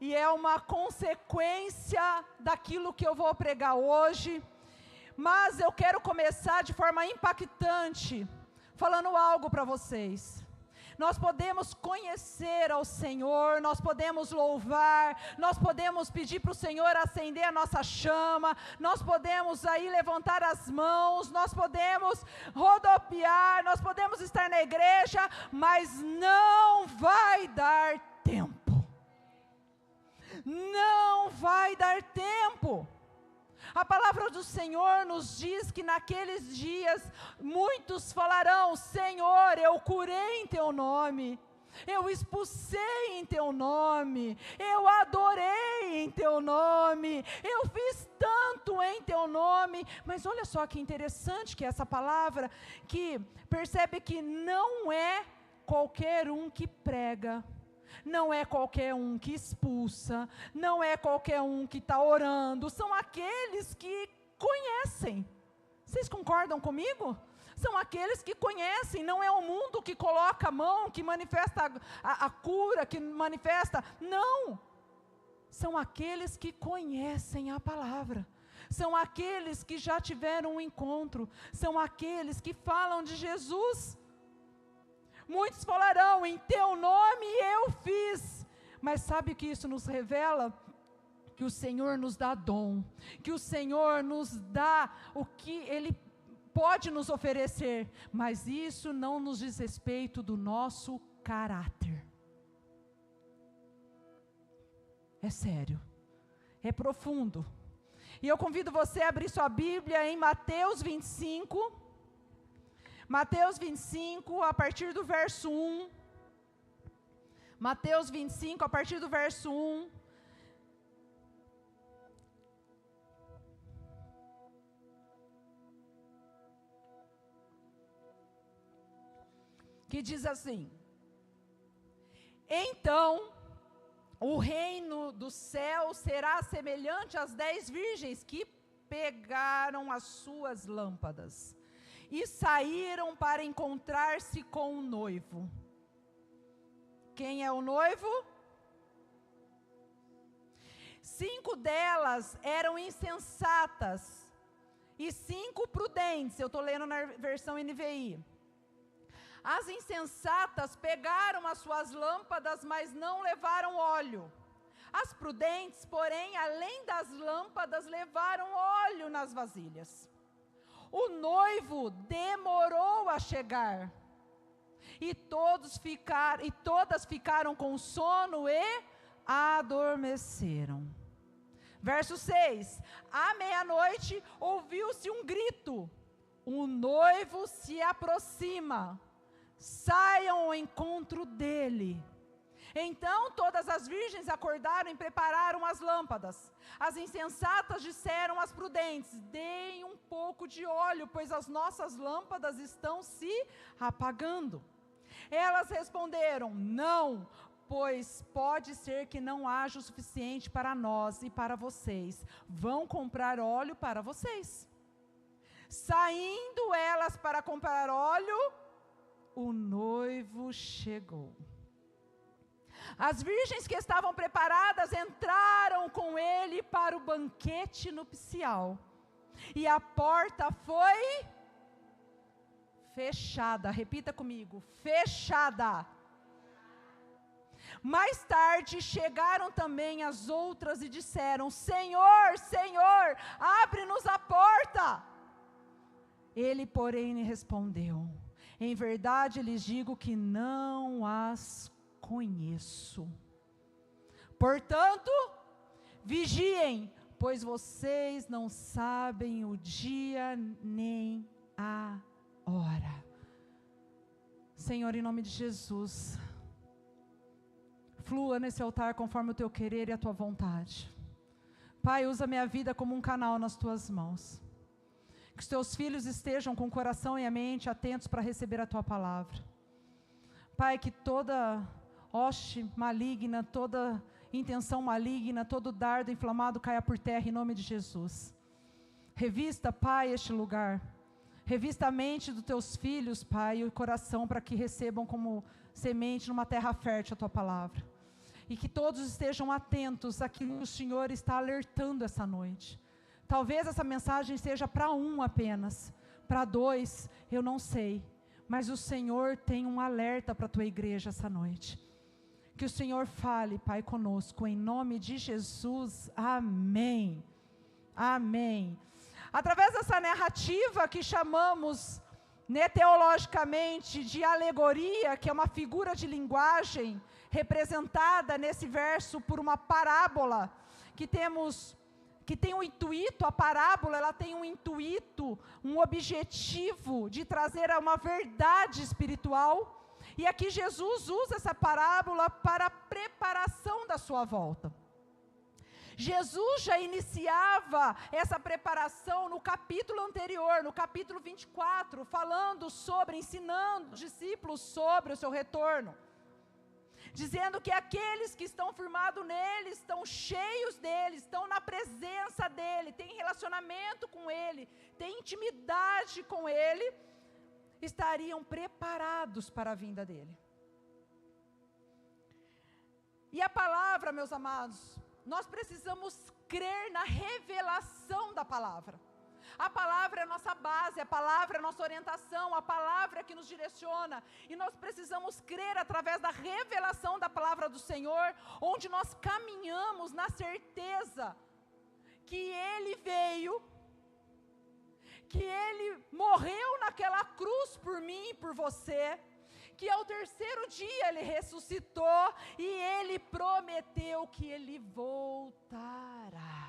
e é uma consequência daquilo que eu vou pregar hoje. Mas eu quero começar de forma impactante, falando algo para vocês. Nós podemos conhecer ao Senhor, nós podemos louvar, nós podemos pedir para o Senhor acender a nossa chama, nós podemos aí levantar as mãos, nós podemos rodopiar, nós podemos estar na igreja, mas não vai dar tempo. Não vai dar tempo. A palavra do Senhor nos diz que naqueles dias muitos falarão: Senhor, eu curei em Teu nome, eu expulsei em Teu nome, eu adorei em Teu nome, eu fiz tanto em Teu nome. Mas olha só que interessante que essa palavra, que percebe que não é qualquer um que prega, não é qualquer um que expulsa, não é qualquer um que está orando, são aqueles que conhecem. Vocês concordam comigo? São aqueles que conhecem, não é o mundo que coloca a mão, que manifesta a cura, que manifesta, não. São aqueles que conhecem a palavra, são aqueles que já tiveram um encontro, são aqueles que falam de Jesus. Muitos falarão: em Teu nome eu fiz. Mas sabe o que isso nos revela? Que o Senhor nos dá dom, que o Senhor nos dá o que Ele pode nos oferecer, mas isso não nos diz respeito do nosso caráter. É sério, é profundo. E eu convido você a abrir sua Bíblia em Mateus 25, Mateus 25, a partir do verso 1. Mateus 25, a partir do verso 1. Que diz assim: então, o reino do céu será semelhante às 10 virgens que pegaram as suas lâmpadas e saíram para encontrar-se com o noivo. Quem é o noivo? 5 delas eram insensatas e 5 prudentes. Eu estou lendo na versão NVI. As insensatas pegaram as suas lâmpadas, mas não levaram óleo. As prudentes, porém, além das lâmpadas, levaram óleo nas vasilhas. O noivo demorou a chegar, e todas ficaram com sono e adormeceram. Verso 6: à meia-noite ouviu-se um grito: o noivo se aproxima, saiam ao encontro dele. Então todas as virgens acordaram e prepararam as lâmpadas. As insensatas disseram às prudentes: deem um pouco de óleo, pois as nossas lâmpadas estão se apagando. Elas responderam: não, pois pode ser que não haja o suficiente para nós e para vocês. Vão comprar óleo para vocês. Saindo elas para comprar óleo, o noivo chegou. As virgens que estavam preparadas entraram com ele para o banquete nupcial, e a porta foi fechada. Repita comigo: fechada. Mais tarde chegaram também as outras e disseram: Senhor, Senhor, abre-nos a porta. Ele, porém, respondeu: em verdade lhes digo que não as conheço. Portanto, vigiem, pois vocês não sabem o dia nem a hora. Senhor, em nome de Jesus, flua nesse altar conforme o Teu querer e a Tua vontade. Pai, usa minha vida como um canal nas Tuas mãos. Que os Teus filhos estejam com o coração e a mente atentos para receber a Tua palavra. Pai, que toda hoste maligna, toda intenção maligna, todo dardo inflamado caia por terra em nome de Jesus. Revista, Pai, este lugar. Revista a mente dos Teus filhos, Pai, e o coração para que recebam como semente numa terra fértil a Tua palavra. E que todos estejam atentos àquilo que o Senhor está alertando essa noite. Talvez essa mensagem seja para um apenas, para dois, eu não sei. Mas o Senhor tem um alerta para a tua igreja essa noite. Que o Senhor fale, Pai, conosco, em nome de Jesus. Amém. Amém. Através dessa narrativa que chamamos, teologicamente, de alegoria, que é uma figura de linguagem, representada nesse verso por uma parábola, que tem um intuito, a parábola, ela tem um intuito, um objetivo de trazer uma verdade espiritual, e aqui Jesus usa essa parábola para a preparação da sua volta. Jesus já iniciava essa preparação no capítulo anterior, no capítulo 24, ensinando os discípulos sobre o seu retorno. Dizendo que aqueles que estão firmados nele, estão cheios dele, estão na presença dele, têm relacionamento com ele, têm intimidade com ele, estariam preparados para a vinda dele. E a palavra, meus amados, nós precisamos crer na revelação da palavra. A palavra é a nossa base, a palavra é a nossa orientação, a palavra é que nos direciona. E nós precisamos crer através da revelação da palavra do Senhor, onde nós caminhamos na certeza que Ele veio, que Ele morreu naquela cruz por mim e por você, que ao terceiro dia Ele ressuscitou e Ele prometeu que Ele voltará.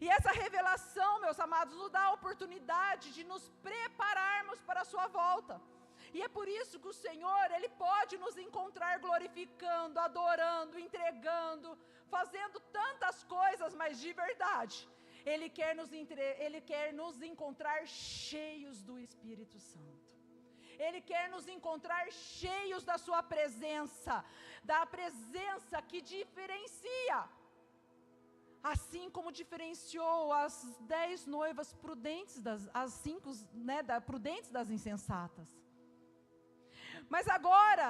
E essa revelação, meus amados, nos dá a oportunidade de nos prepararmos para a sua volta. E é por isso que o Senhor, Ele pode nos encontrar glorificando, adorando, entregando, fazendo tantas coisas, mas de verdade, Ele quer nos encontrar cheios do Espírito Santo. Ele quer nos encontrar cheios da sua presença, da presença que diferencia. Assim como diferenciou as 10 noivas prudentes, as 5, prudentes das insensatas. Mas agora,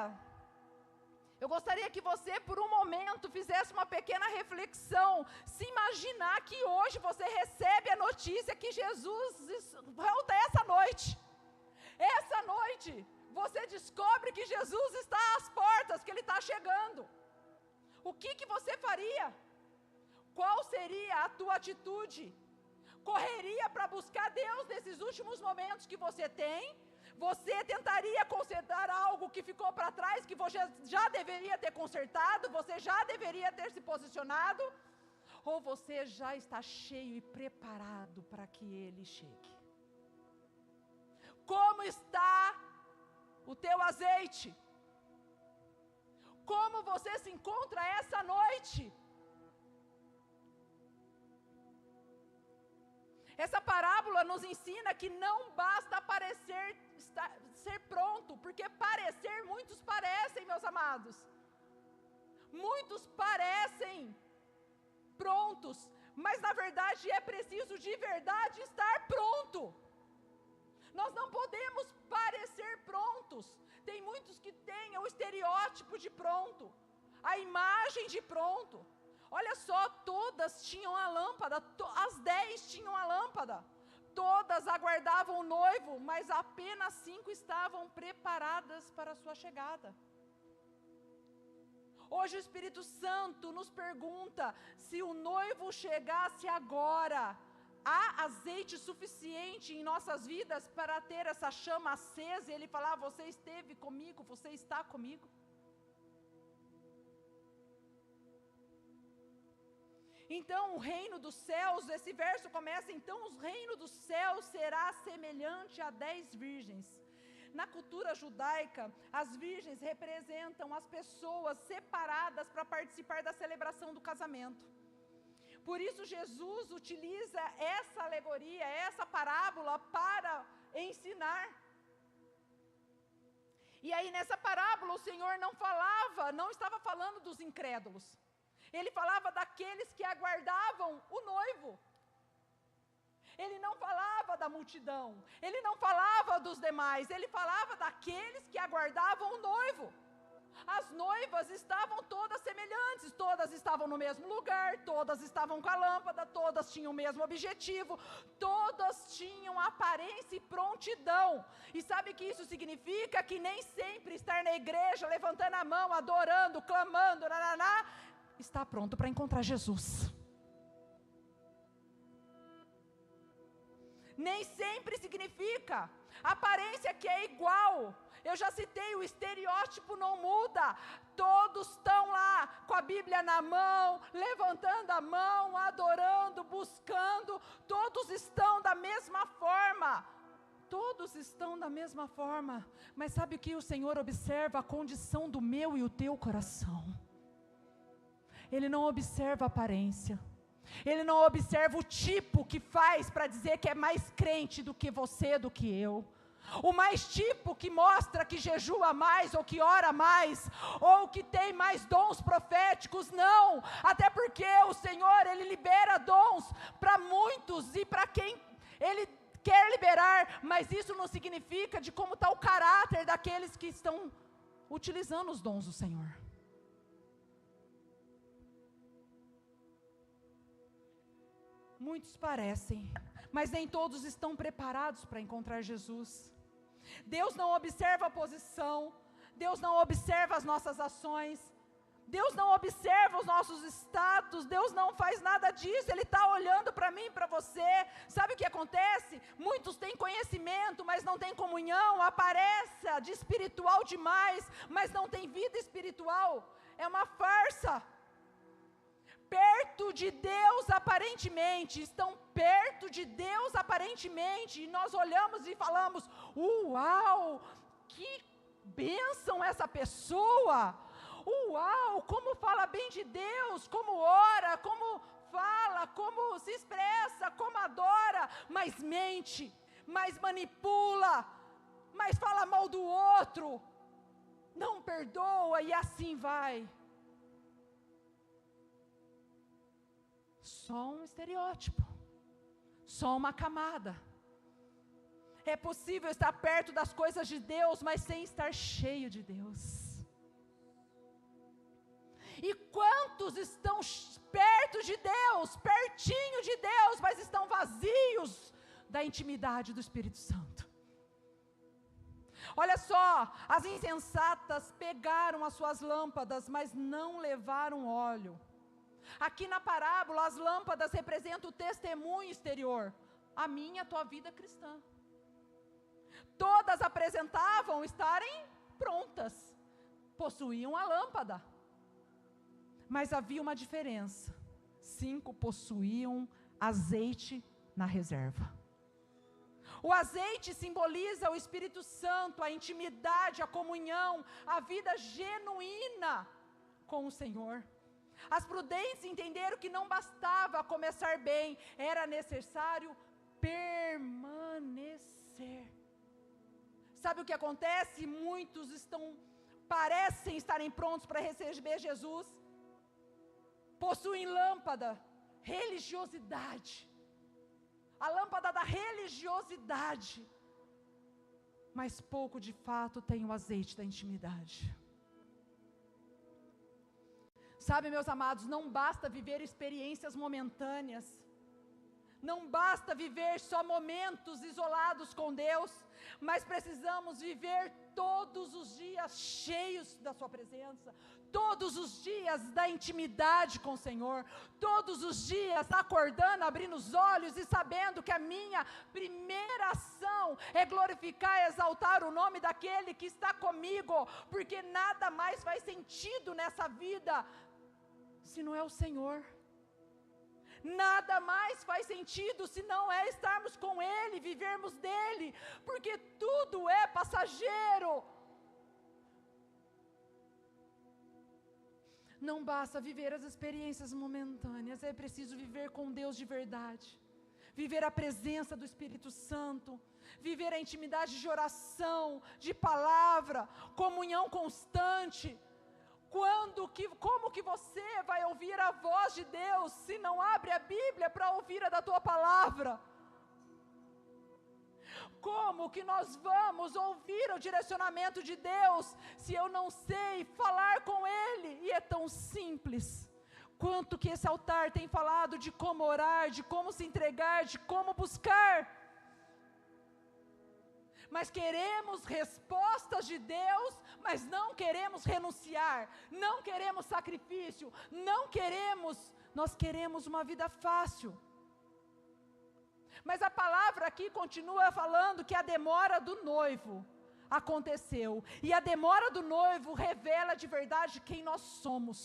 eu gostaria que você, por um momento, fizesse uma pequena reflexão. Se imaginar que hoje você recebe a notícia que Jesus volta essa noite. Essa noite, você descobre que Jesus está às portas, que Ele está chegando. O que você faria? Qual seria a tua atitude? Correria para buscar Deus nesses últimos momentos que você tem? Você tentaria consertar algo que ficou para trás, que você já deveria ter consertado? Você já deveria ter se posicionado? Ou você já está cheio e preparado para que Ele chegue? Como está o teu azeite? Como você se encontra essa noite? Essa parábola nos ensina que não basta ser pronto, porque muitos parecem, meus amados. Muitos parecem prontos, mas na verdade é preciso de verdade estar pronto. Nós não podemos parecer prontos. Tem muitos que têm o estereótipo de pronto, a imagem de pronto. Olha só, todas tinham a lâmpada, as 10 tinham a lâmpada. Todas aguardavam o noivo, mas apenas 5 estavam preparadas para a sua chegada. Hoje o Espírito Santo nos pergunta, se o noivo chegasse agora, há azeite suficiente em nossas vidas para ter essa chama acesa e Ele falar, você esteve comigo, você está comigo? Então o reino dos céus, esse verso começa, então o reino dos céus será semelhante a 10 virgens. Na cultura judaica, as virgens representam as pessoas separadas para participar da celebração do casamento. Por isso Jesus utiliza essa alegoria, essa parábola para ensinar. E aí nessa parábola o Senhor não estava falando dos incrédulos. Ele falava daqueles que aguardavam o noivo. Ele não falava da multidão. Ele não falava dos demais. Ele falava daqueles que aguardavam o noivo. As noivas estavam todas semelhantes, todas estavam no mesmo lugar, todas estavam com a lâmpada, todas tinham o mesmo objetivo, todas tinham aparência e prontidão. E sabe o que isso significa? Que nem sempre estar na igreja, levantando a mão, adorando, clamando, nananá, está pronto para encontrar Jesus. Nem sempre significa aparência que é igual. Eu já citei, o estereótipo não muda. Todos estão lá com a Bíblia na mão, levantando a mão, adorando, buscando. Todos estão da mesma forma. Todos estão da mesma forma. Mas sabe o que o Senhor observa? A condição do meu e o teu coração. Ele não observa a aparência. Ele não observa o tipo que faz para dizer que é mais crente do que você, do que eu. O mais tipo que mostra que jejua mais, ou que ora mais, ou que tem mais dons proféticos, não. Até porque o Senhor, Ele libera dons para muitos e para quem Ele quer liberar, mas isso não significa de como está o caráter daqueles que estão utilizando os dons do Senhor. Muitos parecem, mas nem todos estão preparados para encontrar Jesus. Deus não observa a posição, Deus não observa as nossas ações, Deus não observa os nossos status, Deus não faz nada disso, Ele está olhando para mim e para você. Sabe o que acontece? Muitos têm conhecimento, mas não têm comunhão, aparência de espiritual demais, mas não tem vida espiritual, é uma farsa. Perto de Deus aparentemente, estão perto de Deus aparentemente, e nós olhamos e falamos, uau, que bênção essa pessoa, uau, como fala bem de Deus, como ora, como fala, como se expressa, como adora, mas mente, mas manipula, mas fala mal do outro, não perdoa e assim vai. Só um estereótipo, só uma camada. É possível estar perto das coisas de Deus, mas sem estar cheio de Deus. E quantos estão perto de Deus, pertinho de Deus, mas estão vazios da intimidade do Espírito Santo? Olha só, as insensatas pegaram as suas lâmpadas, mas não levaram óleo. Aqui na parábola, as lâmpadas representam o testemunho exterior, a minha, a tua vida cristã. Todas apresentavam estarem prontas, possuíam a lâmpada, mas havia uma diferença: 5 possuíam azeite na reserva. O azeite simboliza o Espírito Santo, a intimidade, a comunhão, a vida genuína com o Senhor. As prudentes entenderam que não bastava começar bem, era necessário permanecer. Sabe o que acontece? Muitos parecem estarem prontos para receber Jesus, possuem lâmpada, religiosidade, a lâmpada da religiosidade, mas pouco de fato tem o azeite da intimidade. Sabe, meus amados, não basta viver experiências momentâneas, não basta viver só momentos isolados com Deus, mas precisamos viver todos os dias cheios da sua presença, todos os dias da intimidade com o Senhor, todos os dias acordando, abrindo os olhos e sabendo que a minha primeira ação é glorificar e exaltar o nome daquele que está comigo, porque nada mais faz sentido nessa vida se não é o Senhor. Nada mais faz sentido se não é estarmos com Ele, vivermos dEle, porque tudo é passageiro. Não basta viver as experiências momentâneas, é preciso viver com Deus de verdade, viver a presença do Espírito Santo, viver a intimidade de oração, de palavra, comunhão constante. Como que você vai ouvir a voz de Deus se não abre a Bíblia para ouvir a da tua palavra? Como que nós vamos ouvir o direcionamento de Deus se eu não sei falar com Ele? E é tão simples. Quanto que esse altar tem falado de como orar, de como se entregar, de como buscar. Mas queremos respostas de Deus, mas não queremos renunciar, não queremos sacrifício, nós queremos uma vida fácil. Mas a palavra aqui continua falando que a demora do noivo aconteceu, e a demora do noivo revela de verdade quem nós somos.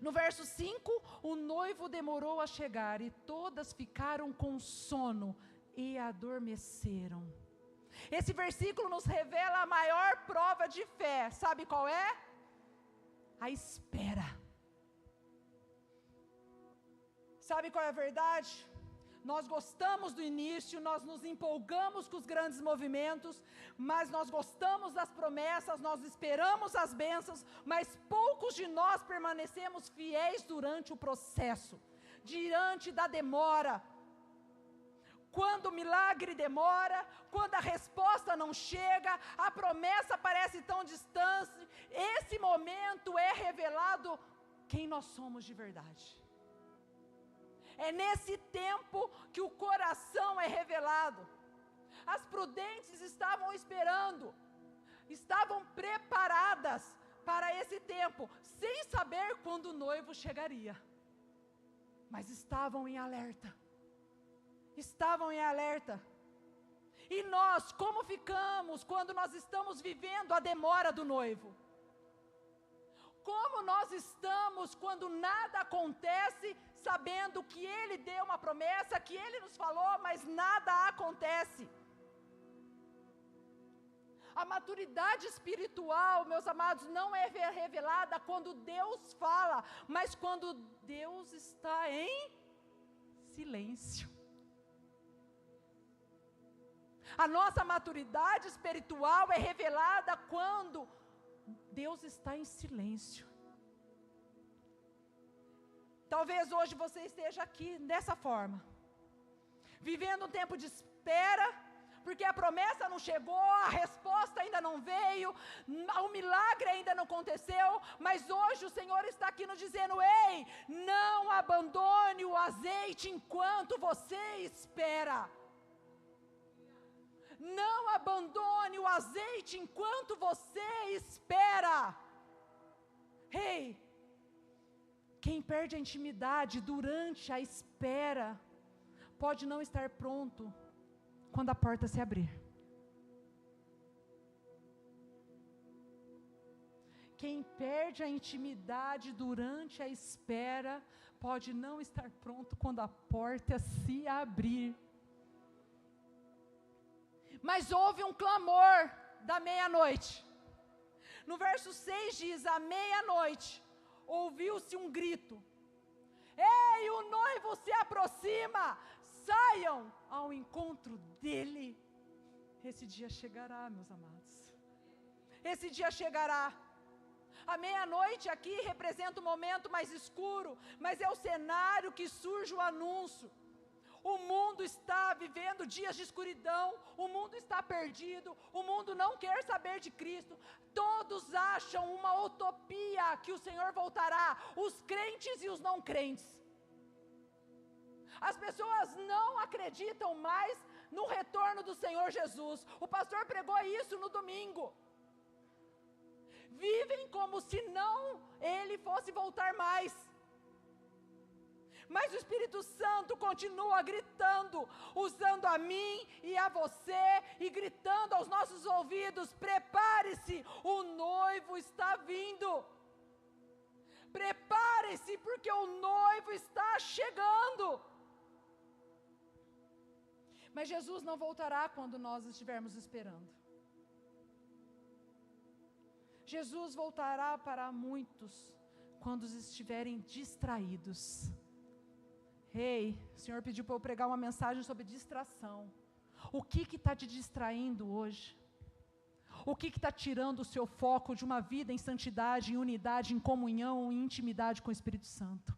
No verso 5, o noivo demorou a chegar, e todas ficaram com sono, e adormeceram. Esse versículo nos revela a maior prova de fé, sabe qual é? A espera. Sabe qual é a verdade? Nós gostamos do início, nós nos empolgamos com os grandes movimentos, mas nós gostamos das promessas, nós esperamos as bênçãos, mas poucos de nós permanecemos fiéis durante o processo, diante da demora. Quando o milagre demora, quando a resposta não chega, a promessa parece tão distante, esse momento é revelado quem nós somos de verdade. É nesse tempo que o coração é revelado. As prudentes estavam esperando, estavam preparadas para esse tempo, sem saber quando o noivo chegaria, mas estavam em alerta. E nós, como ficamos quando nós estamos vivendo a demora do noivo? Como nós estamos quando nada acontece, sabendo que Ele deu uma promessa, que Ele nos falou, mas nada acontece? A maturidade espiritual, meus amados, não é revelada quando Deus fala, mas quando Deus está em silêncio. A nossa maturidade espiritual é revelada quando Deus está em silêncio. Talvez hoje você esteja aqui dessa forma, vivendo um tempo de espera, porque a promessa não chegou, a resposta ainda não veio, o milagre ainda não aconteceu, mas hoje o Senhor está aqui nos dizendo: ei, não abandone o azeite enquanto você espera. Não abandone o azeite enquanto você espera. Ei, quem perde a intimidade durante a espera, pode não estar pronto quando a porta se abrir. Quem perde a intimidade durante a espera, pode não estar pronto quando a porta se abrir. Mas houve um clamor da meia-noite. No verso 6 diz: à meia-noite, ouviu-se um grito: ei, o noivo se aproxima, saiam ao encontro dele. Esse dia chegará, meus amados. Esse dia chegará. A meia-noite aqui representa um momento mais escuro, mas é o cenário que surge o anúncio. O mundo está vivendo dias de escuridão, o mundo está perdido, o mundo não quer saber de Cristo, todos acham uma utopia que o Senhor voltará, os crentes e os não crentes. As pessoas não acreditam mais no retorno do Senhor Jesus. O pastor pregou isso no domingo. Vivem como se não Ele fosse voltar mais. Mas o Espírito Santo continua gritando, usando a mim e a você, e gritando aos nossos ouvidos: prepare-se, o noivo está vindo. Prepare-se, porque o noivo está chegando. Mas Jesus não voltará quando nós estivermos esperando. Jesus voltará para muitos quando estiverem distraídos. Ei, o Senhor pediu para eu pregar uma mensagem sobre distração. O que está te distraindo hoje? O que está tirando o seu foco de uma vida em santidade, em unidade, em comunhão, em intimidade com o Espírito Santo?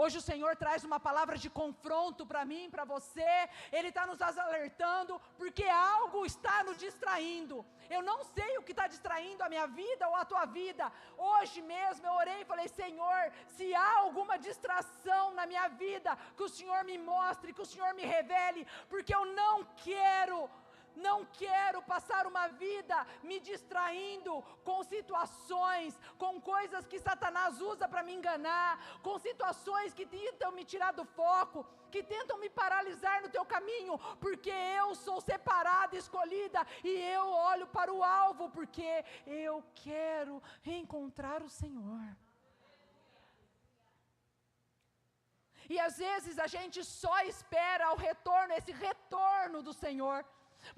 Hoje o Senhor traz uma palavra de confronto para mim, para você. Ele está nos alertando, porque algo está nos distraindo. Eu não sei o que está distraindo a minha vida ou a tua vida. Hoje mesmo eu orei e falei: Senhor, se há alguma distração na minha vida, que o Senhor me mostre, que o Senhor me revele, porque eu não quero passar uma vida me distraindo com situações, com coisas que Satanás usa para me enganar, com situações que tentam me tirar do foco, que tentam me paralisar no teu caminho, porque eu sou separada, escolhida, e eu olho para o alvo, porque eu quero encontrar o Senhor. E às vezes a gente só espera esse retorno do Senhor.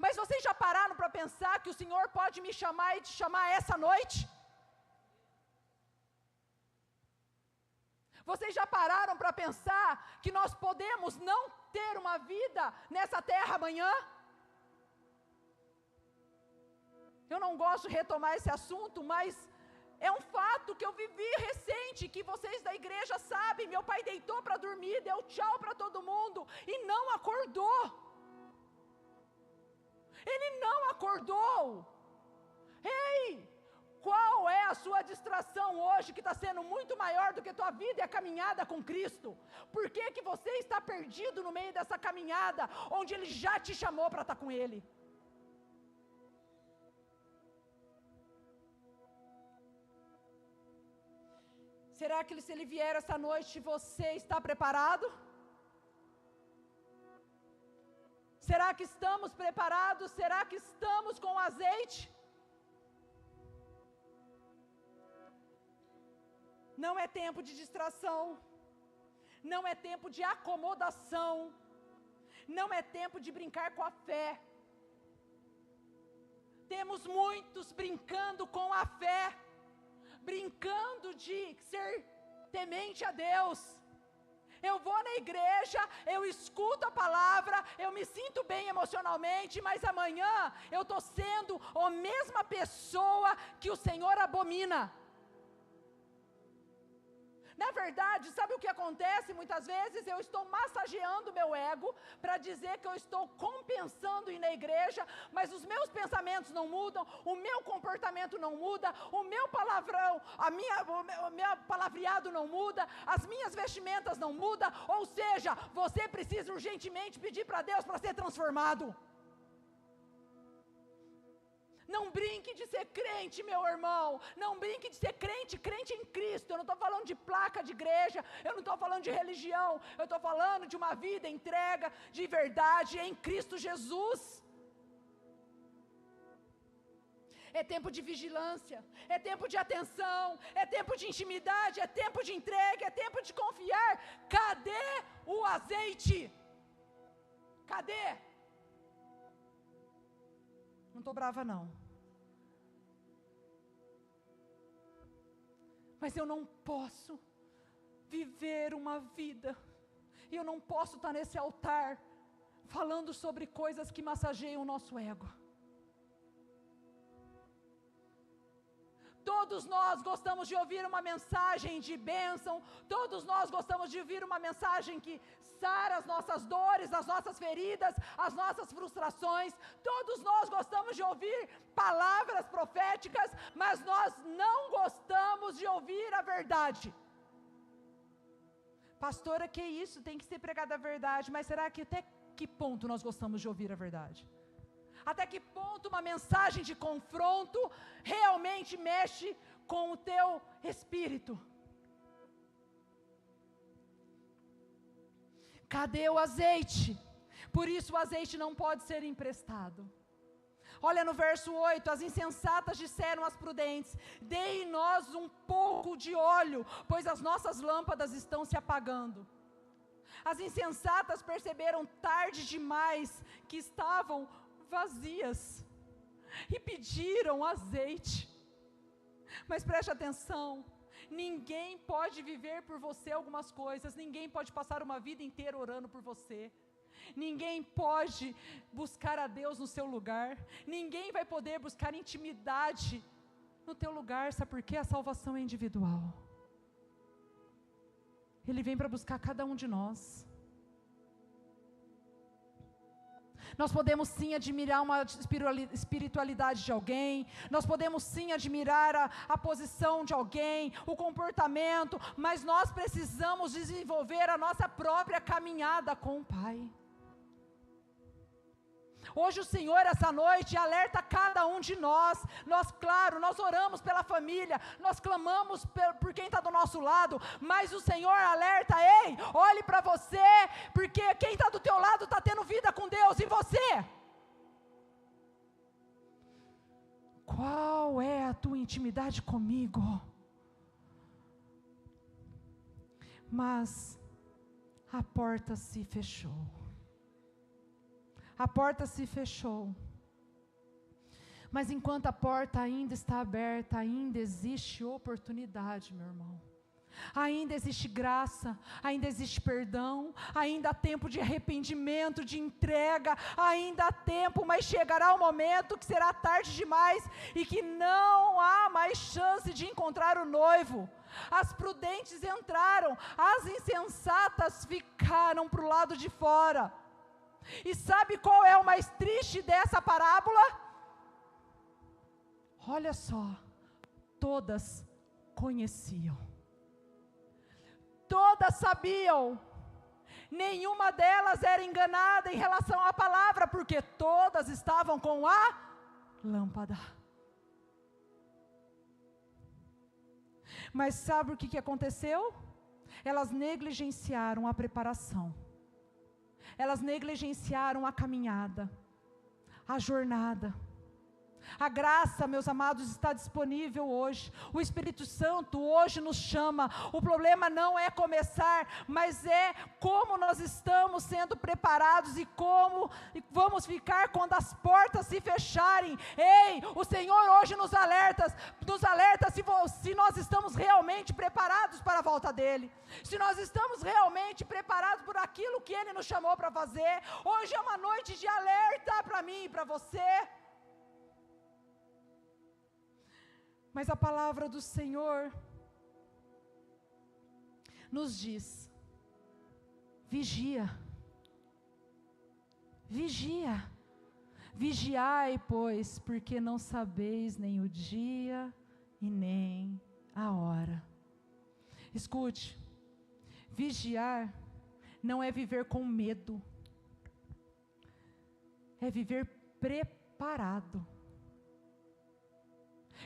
Mas vocês já pararam para pensar que o Senhor pode me chamar e te chamar essa noite? Vocês já pararam para pensar que nós podemos não ter uma vida nessa terra amanhã? Eu não gosto de retomar esse assunto, mas é um fato que eu vivi recente, que vocês da igreja sabem. Meu pai deitou para dormir, deu tchau para todo mundo e não acordou. Ele não acordou. Ei, qual é a sua distração hoje, que está sendo muito maior do que a tua vida e a caminhada com Cristo? Por que que você está perdido no meio dessa caminhada, onde Ele já te chamou para estar com Ele? Será que se Ele vier essa noite, você está preparado? Será que estamos preparados? Será que estamos com azeite? Não é tempo de distração, não é tempo de acomodação, não é tempo de brincar com a fé. Temos muitos brincando com a fé, brincando de ser temente a Deus. Eu vou na igreja, eu escuto a palavra, eu me sinto bem emocionalmente, mas amanhã eu estou sendo a mesma pessoa que o Senhor abomina. Na verdade, sabe o que acontece? Muitas vezes eu estou massageando meu ego para dizer que eu estou compensando ir na igreja, mas os meus pensamentos não mudam, o meu comportamento não muda, o meu palavrão, o meu palavreado não muda, as minhas vestimentas não mudam. Ou seja, você precisa urgentemente pedir para Deus para ser transformado. Não brinque de ser crente, meu irmão. Não brinque de ser crente em Cristo. Eu não estou falando de placa de igreja, eu não estou falando de religião, eu estou falando de uma vida entrega de verdade em Cristo Jesus. É tempo de vigilância, é tempo de atenção, é tempo de intimidade, é tempo de entrega, é tempo de confiar. Cadê o azeite? Cadê? Não estou brava não. Mas eu não posso viver uma vida, e eu não posso estar nesse altar falando sobre coisas que massageiam o nosso ego. Todos nós gostamos de ouvir uma mensagem de bênção, todos nós gostamos de ouvir uma mensagem que sara as nossas dores, as nossas feridas, as nossas frustrações. Todos nós gostamos de ouvir palavras proféticas, mas nós não gostamos de ouvir a verdade. Pastora, que isso? Tem que ser pregada a verdade, mas será que até que ponto nós gostamos de ouvir a verdade? Até que ponto uma mensagem de confronto realmente mexe com o teu espírito? Cadê o azeite? Por isso o azeite não pode ser emprestado. Olha no verso 8, as insensatas disseram às prudentes: dei-nos um pouco de óleo, pois as nossas lâmpadas estão se apagando. As insensatas perceberam tarde demais que estavam vazias e pediram azeite. Mas preste atenção, ninguém pode viver por você algumas coisas, ninguém pode passar uma vida inteira orando por você, ninguém pode buscar a Deus no seu lugar, ninguém vai poder buscar intimidade no teu lugar. Sabe por quê? A salvação é individual. Ele vem para buscar cada um de nós. Nós podemos sim admirar uma espiritualidade de alguém, nós podemos sim admirar a posição de alguém, o comportamento, mas nós precisamos desenvolver a nossa própria caminhada com o Pai. Hoje o Senhor, essa noite, alerta cada um de nós. Claro, nós oramos pela família, nós clamamos por quem está do nosso lado, mas o Senhor alerta: ei, olhe para você, porque quem está do teu lado está tendo vida com Deus, e você? Qual é a tua intimidade comigo? Mas a porta se fechou. A porta se fechou. Mas enquanto a porta ainda está aberta, ainda existe oportunidade, meu irmão. Ainda existe graça, ainda existe perdão, ainda há tempo de arrependimento, de entrega, ainda há tempo, mas chegará o momento que será tarde demais e que não há mais chance de encontrar o noivo. As prudentes entraram, as insensatas ficaram para o lado de fora. E sabe qual é o mais triste dessa parábola? Olha só, todas conheciam, todas sabiam, nenhuma delas era enganada em relação à palavra, porque todas estavam com a lâmpada. Mas sabe o que aconteceu? Elas negligenciaram a preparação. Elas negligenciaram a caminhada, a jornada. A graça, meus amados, está disponível hoje. O Espírito Santo hoje nos chama. O problema não é começar, mas é como nós estamos sendo preparados e como vamos ficar quando as portas se fecharem. Ei, o Senhor hoje nos alerta se nós estamos realmente preparados para a volta dEle. Se nós estamos realmente preparados por aquilo que Ele nos chamou para fazer. Hoje é uma noite de alerta para mim e para você. Mas a palavra do Senhor nos diz: vigia, vigia, vigiai, pois, porque não sabeis nem o dia e nem a hora. Escute, vigiar não é viver com medo, é viver preparado.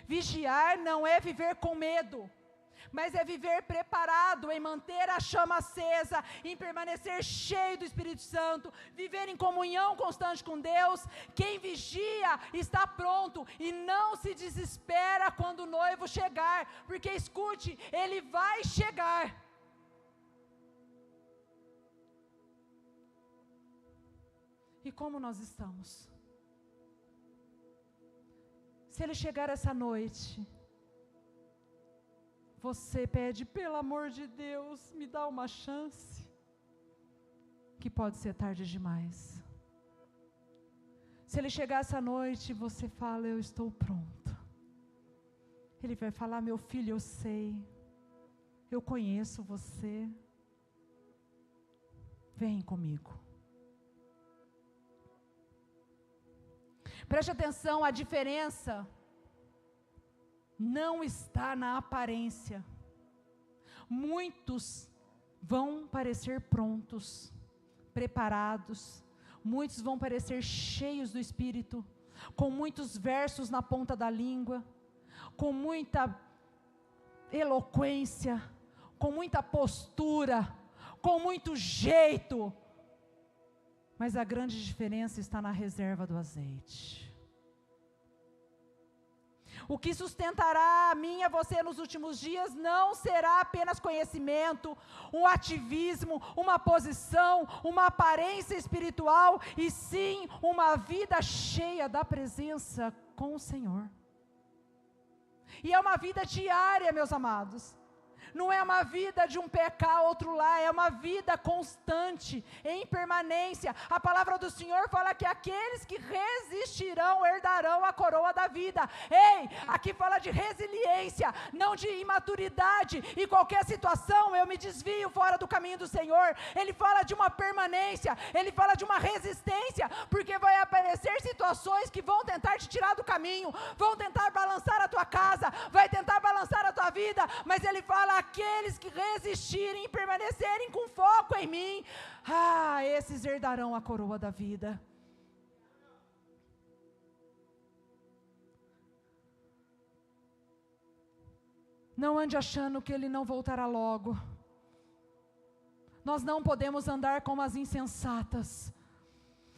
Vigiar não é viver com medo, mas é viver preparado em manter a chama acesa, em permanecer cheio do Espírito Santo, viver em comunhão constante com Deus. Quem vigia está pronto e não se desespera quando o noivo chegar, porque escute, ele vai chegar. E como nós estamos? Se ele chegar essa noite, você pede: pelo amor de Deus, me dá uma chance, que pode ser tarde demais. Se ele chegar essa noite, você fala: eu estou pronto. Ele vai falar: meu filho, eu sei, eu conheço você, vem comigo. Preste atenção, a diferença não está na aparência. Muitos vão parecer prontos, preparados, muitos vão parecer cheios do Espírito, com muitos versos na ponta da língua, com muita eloquência, com muita postura, com muito jeito. Mas a grande diferença está na reserva do azeite. O que sustentará a mim e a você nos últimos dias não será apenas conhecimento, um ativismo, uma posição, uma aparência espiritual, e sim uma vida cheia da presença com o Senhor. E é uma vida diária, meus amados. não é uma vida de um pé cá, outro lá, é uma vida constante, em permanência. A palavra do Senhor fala que aqueles que resistirão herdarão a coroa da vida. Ei, aqui fala de resiliência, não de imaturidade, e qualquer situação eu me desvio fora do caminho do Senhor. Ele fala de uma permanência, ele fala de uma resistência, porque vai aparecer situações que vão tentar te tirar do caminho, vão tentar balançar a tua casa, vai tentar balançar a tua vida, mas ele fala, aqueles que resistirem e permanecerem com foco em mim, esses herdarão a coroa da vida. Não ande achando que ele não voltará logo. Nós não podemos andar como as insensatas.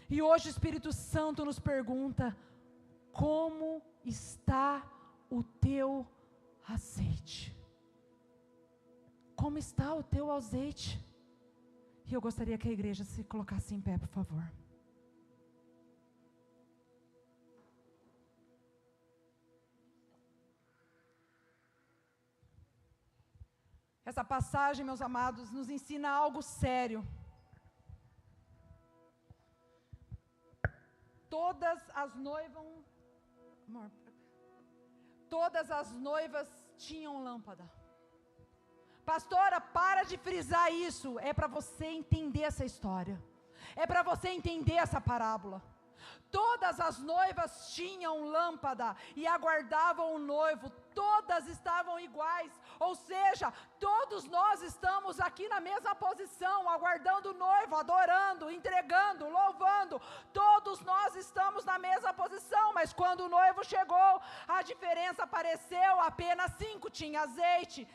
E hoje o Espírito Santo nos pergunta, como está o teu azeite? Como está o teu azeite? E eu gostaria que a igreja se colocasse em pé, por favor. Essa passagem, meus amados, nos ensina algo sério. Todas as noivas tinham lâmpada. Pastora, para de frisar isso. É para você entender essa história. É para você entender essa parábola. Todas as noivas tinham lâmpada e aguardavam o noivo. Todas estavam iguais. Ou seja, todos nós estamos aqui na mesma posição, aguardando o noivo, adorando, entregando, louvando. Todos nós estamos na mesma posição, mas quando o noivo chegou, a diferença apareceu, apenas 5 tinha azeite.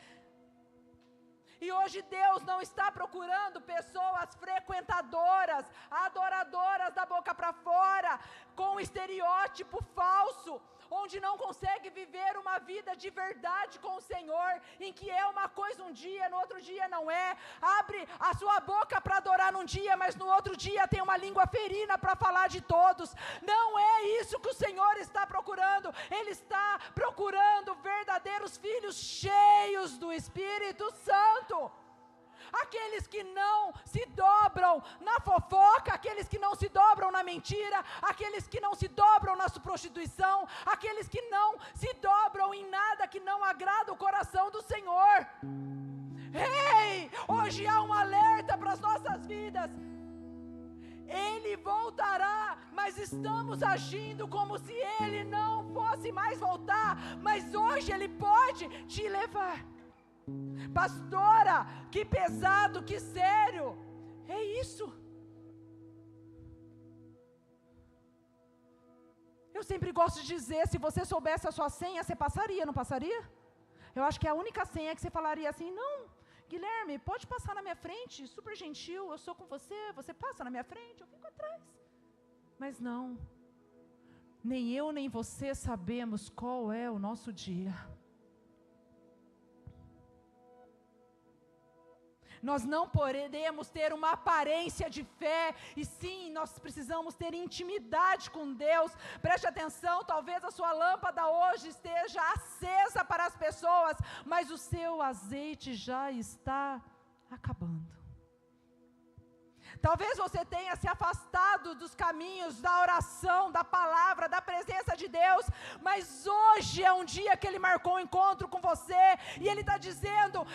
E hoje Deus não está procurando pessoas frequentadoras, adoradoras da boca para fora, com um estereótipo falso, onde não consegue viver uma vida de verdade com o Senhor, em que é uma coisa um dia, no outro dia não é. Abre a sua boca para adorar num dia, mas no outro dia tem uma língua ferina para falar de todos. Não é isso que o Senhor está procurando. Ele está procurando verdadeiros filhos cheios do Espírito Santo. Aqueles que não se dobram na fofoca, aqueles que não se dobram na mentira, aqueles que não se dobram na prostituição, aqueles que não se dobram em nada que não agrada o coração do Senhor. Ei, hoje há um alerta para as nossas vidas. Ele voltará, mas estamos agindo como se Ele não fosse mais voltar, mas hoje Ele pode te levar. Pastora, que pesado, que sério. É isso. Eu sempre gosto de dizer, se você soubesse a sua senha, você passaria, não passaria? Eu acho que é a única senha que você falaria assim, não, Guilherme, pode passar na minha frente, super gentil, eu sou com você, você passa na minha frente, eu fico atrás. Mas não, nem eu nem você sabemos qual é o nosso dia. Nós não podemos ter uma aparência de fé, e sim, nós precisamos ter intimidade com Deus. Preste atenção, talvez a sua lâmpada hoje esteja acesa para as pessoas, mas o seu azeite já está acabando. Talvez você tenha se afastado dos caminhos da oração, da palavra, da presença de Deus, mas hoje é um dia que Ele marcou um encontro com você, e Ele está dizendo,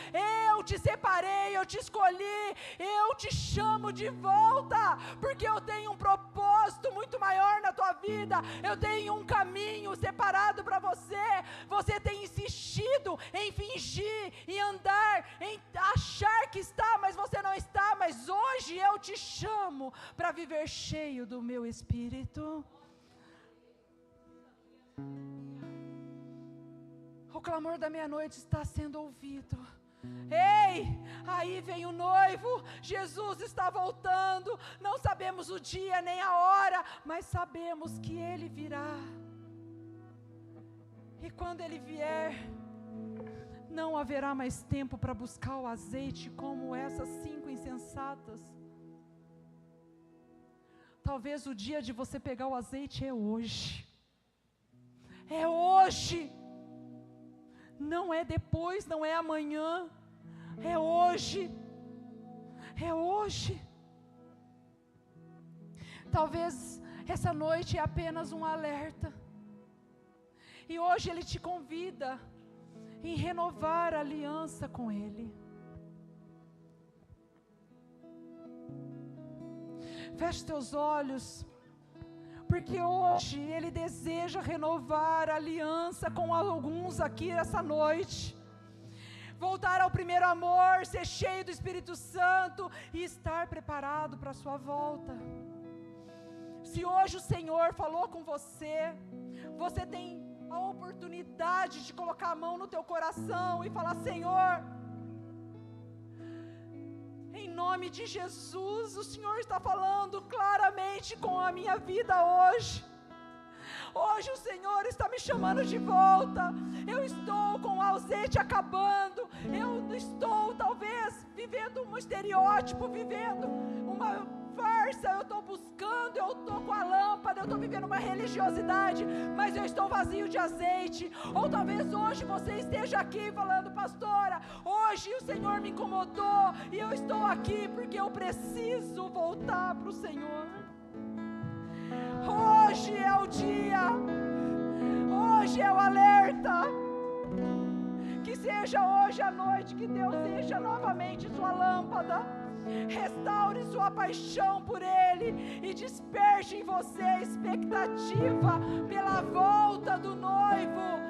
eu te separei, eu te escolhi, eu te chamo de volta, porque eu tenho um propósito muito maior na tua vida, eu tenho um caminho separado para você. Você tem insistido em fingir, em andar, em achar que está, mas você não está, mas hoje eu te chamo para viver cheio do meu Espírito. O clamor da meia-noite está sendo ouvido. Ei, aí vem o noivo, Jesus está voltando, não sabemos o dia nem a hora, mas sabemos que Ele virá. E quando Ele vier, não haverá mais tempo para buscar o azeite como essas 5 insensatas. Talvez o dia de você pegar o azeite é hoje. É hoje. Não é depois, não é amanhã. É hoje. É hoje. Talvez essa noite é apenas um alerta. E hoje Ele te convida em renovar a aliança com Ele. Feche teus olhos, porque hoje Ele deseja renovar a aliança com alguns aqui essa noite. Voltar ao primeiro amor, ser cheio do Espírito Santo e estar preparado para a sua volta. Se hoje o Senhor falou com você, você tem a oportunidade de colocar a mão no teu coração e falar: Senhor, em nome de Jesus, o Senhor está falando claramente com a minha vida hoje. Hoje o Senhor está me chamando de volta. Eu estou com o ausente acabando. Eu estou talvez vivendo um estereótipo, vivendo uma farsa. Eu estou buscando, eu estou com a lâmpada, eu estou vivendo uma religiosidade, mas eu estou vazio de azeite. Ou talvez hoje você esteja aqui falando: pastora, hoje o Senhor me incomodou e eu estou aqui porque eu preciso voltar para o Senhor. Hoje é o dia, hoje é o alerta. Que seja hoje à noite que Deus encha novamente sua lâmpada, restaure sua paixão por Ele e desperte em você a expectativa pela volta do noivo.